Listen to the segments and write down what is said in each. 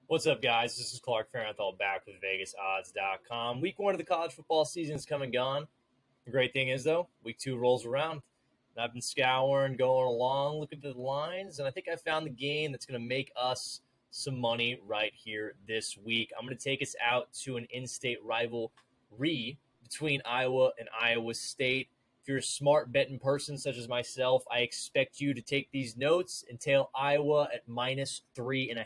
What's up, guys? This is Clark Fahrenthold back with VegasOdds.com. Week 1 of the college football season is come and gone. The great thing is, though, Week 2 rolls around. And I've been scouring, going along, looking at the lines, and I think I found the game that's going to make us some money right here this week. I'm going to take us out to an in-state rivalry between Iowa and Iowa State. If you're a smart betting person such as myself, I expect you to take these notes and tail Iowa at -3.5.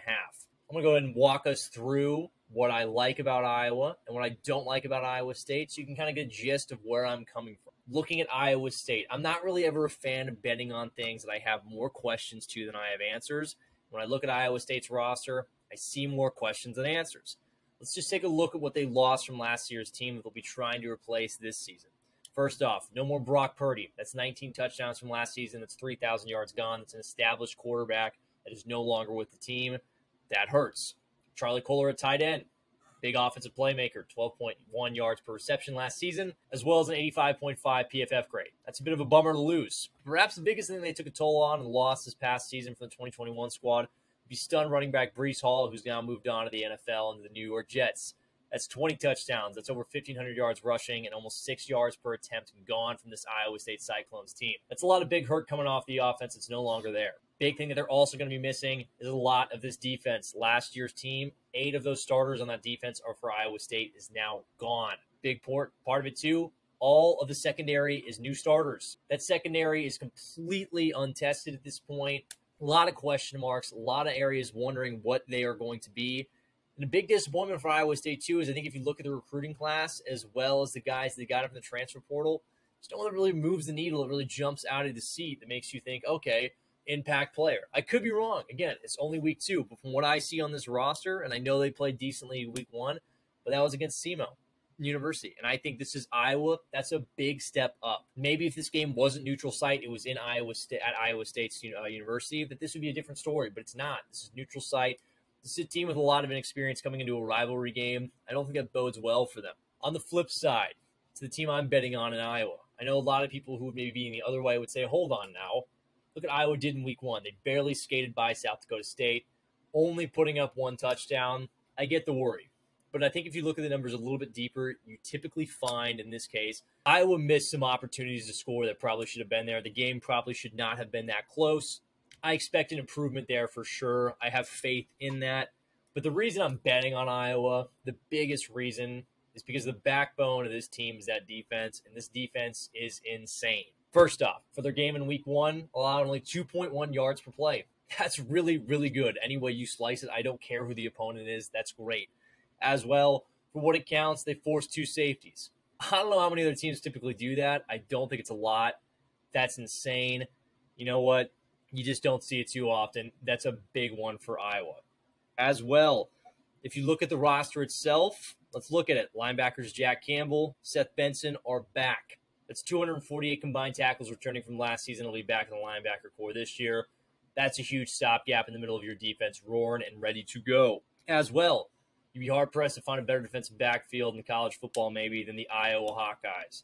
I'm going to go ahead and walk us through what I like about Iowa and what I don't like about Iowa State so you can kind of get a gist of where I'm coming from. Looking at Iowa State, I'm not really ever a fan of betting on things that I have more questions to than I have answers. When I look at Iowa State's roster, I see more questions than answers. Let's just take a look at what they lost from last year's team that they'll be trying to replace this season. First off, no more Brock Purdy. That's 19 touchdowns from last season. That's 3,000 yards gone. That's an established quarterback that is no longer with the team. That hurts. Charlie Kolar at tight end. Big offensive playmaker, 12.1 yards per reception last season, as well as an 85.5 PFF grade. That's a bit of a bummer to lose. Perhaps the biggest thing they took a toll on and lost this past season for the 2021 squad would be stunned running back Breece Hall, who's now moved on to the NFL and the New York Jets. That's 20 touchdowns. That's over 1,500 yards rushing and almost 6 yards per attempt gone from this Iowa State Cyclones team. That's a lot of big hurt coming off the offense. It's no longer there. Big thing that they're also going to be missing is a lot of this defense. Last year's team, 8 of those starters on that defense are for Iowa State, is now gone. Big part of it, too, all of the secondary is new starters. That secondary is completely untested at this point. A lot of question marks, a lot of areas wondering what they are going to be. And a big disappointment for Iowa State, too, is I think if you look at the recruiting class as well as the guys they got from the transfer portal, there's no one that really moves the needle, that really jumps out of the seat that makes you think, okay, impact player. I could be wrong. Again, it's only week 2, but from what I see on this roster, and I know they played decently week 1, but that was against SEMO University. And I think this is Iowa. That's a big step up. Maybe if this game wasn't neutral site, it was in Iowa State at Iowa State's university, that this would be a different story, but it's not. This is neutral site. This is a team with a lot of inexperience coming into a rivalry game. I don't think that bodes well for them. On the flip side, it's the team I'm betting on in Iowa. I know a lot of people who would maybe be in the other way would say, hold on now. Look at Iowa did in week 1. They barely skated by South Dakota State, only putting up 1 touchdown. I get the worry. But I think if you look at the numbers a little bit deeper, you typically find, in this case, Iowa missed some opportunities to score that probably should have been there. The game probably should not have been that close. I expect an improvement there for sure. I have faith in that. But the reason I'm betting on Iowa, the biggest reason, is because the backbone of this team is that defense, and this defense is insane. First off, for their game in week 1, allowed only 2.1 yards per play. That's really, really good. Any way you slice it, I don't care who the opponent is. That's great. As well, for what it counts, they forced 2 safeties. I don't know how many other teams typically do that. I don't think it's a lot. That's insane. You know what? You just don't see it too often. That's a big one for Iowa. As well, if you look at the roster itself, let's look at it. Linebackers Jack Campbell, Seth Benson are back. That's 248 combined tackles returning from last season. He'll be back in the linebacker core this year. That's a huge stopgap in the middle of your defense, roaring and ready to go. As well, you'd be hard-pressed to find a better defensive backfield in college football maybe than the Iowa Hawkeyes.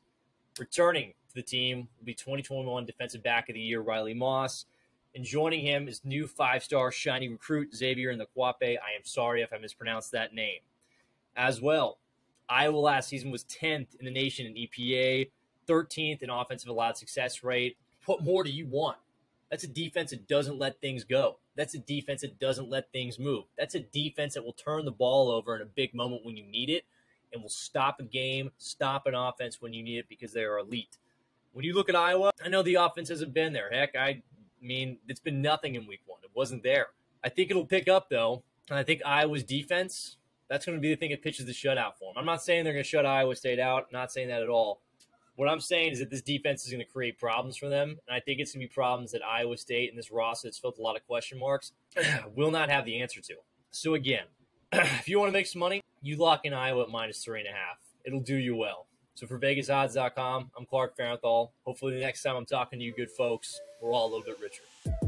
Returning to the team will be 2021 Defensive Back of the Year Riley Moss. And joining him is new 5-star shiny recruit Xavier Nkwape. I am sorry if I mispronounced that name. As well, Iowa last season was 10th in the nation in EPA, 13th in offensive allowed success rate. What more do you want? That's a defense that doesn't let things go. That's a defense that doesn't let things move. That's a defense that will turn the ball over in a big moment when you need it and will stop a game, stop an offense when you need it because they are elite. When you look at Iowa, I know the offense hasn't been there. Heck, I mean, it's been nothing in week 1. It wasn't there. I think it'll pick up, though, and I think Iowa's defense, that's going to be the thing that pitches the shutout for them. I'm not saying they're going to shut Iowa State out. I'm not saying that at all. What I'm saying is that this defense is going to create problems for them, and I think it's going to be problems that Iowa State and this roster that's filled with a lot of question marks will not have the answer to. So, again, if you want to make some money, you lock in Iowa at -3.5. It'll do you well. So for VegasOdds.com, I'm Clark Fahrenthold. Hopefully the next time I'm talking to you good folks, we're all a little bit richer.